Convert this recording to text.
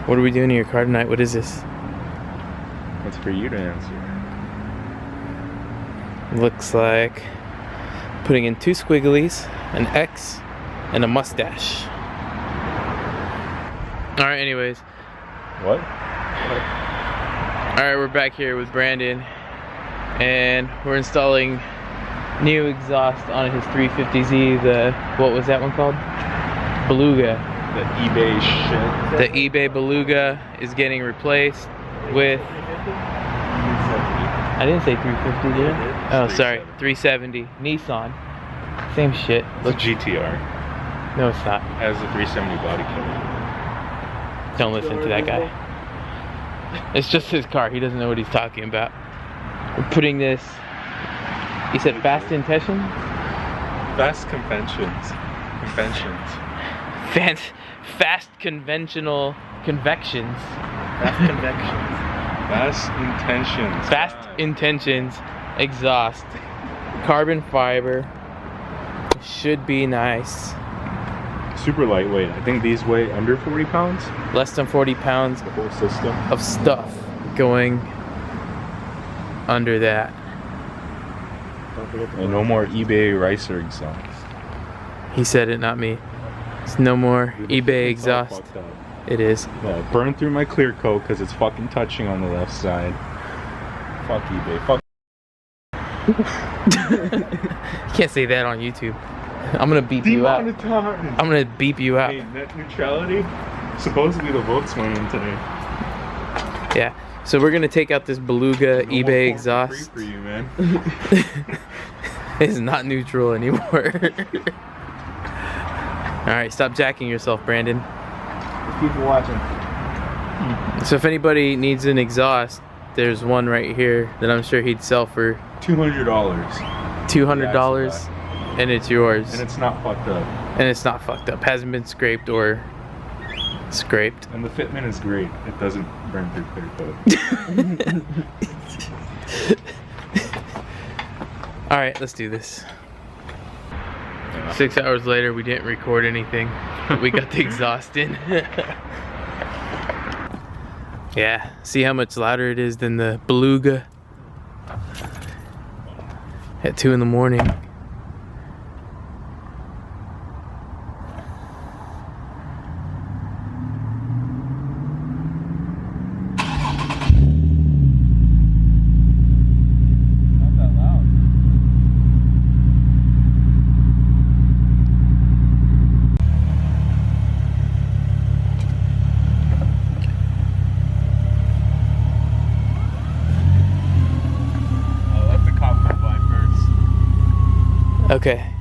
What are we doing in your car tonight? What is this? That's for you to answer. Looks like putting in 2 squigglies, an X, and a mustache. Alright, anyways. What? Alright, we're back here with Brandon. And we're installing new exhaust on his 350Z. The, what was that one called? Beluga. The eBay shit. The eBay Beluga is getting replaced with... I didn't say 350, did I? Oh, sorry. 370. Nissan. Same shit. It's a GTR. No, it's not. It has a 370 body kit. Don't listen to that guy. It's just his car. He doesn't know what he's talking about. We're putting this... You said fast intentions? Fast conventions. Fast conventional convections. Fast convections. Fast intentions. Fast intentions exhaust. Carbon fiber. Should be nice. Super lightweight. I think these weigh under 40 pounds. Less than 40 pounds The whole system. of stuff going under that. And no more eBay Ricer exhaust. He said it, not me. It's no more eBay exhaust. It is. Yeah, it burned through my clear coat because it's fucking touching on the left side. Fuck eBay. Fuck. You can't say that on YouTube. I'm gonna beep you out. I'm gonna beep you out. Hey, net neutrality. Supposedly the votes went in today. Yeah. So we're gonna take out this Beluga No eBay more exhaust. free for you, man. It's not neutral anymore. Alright, stop jacking yourself, Brandon. Keep watching. So if anybody needs an exhaust, there's one right here that I'm sure he'd sell for $200. $200, and it's yours. And it's not fucked up. And it's not fucked up. Hasn't been scraped or scraped. And the fitment is great. It doesn't burn through clear coat. Alright, let's do this. 6 hours later, we didn't record anything. But we got the exhaust in. Yeah, see how much louder it is than the Beluga at 2 in the morning. Okay.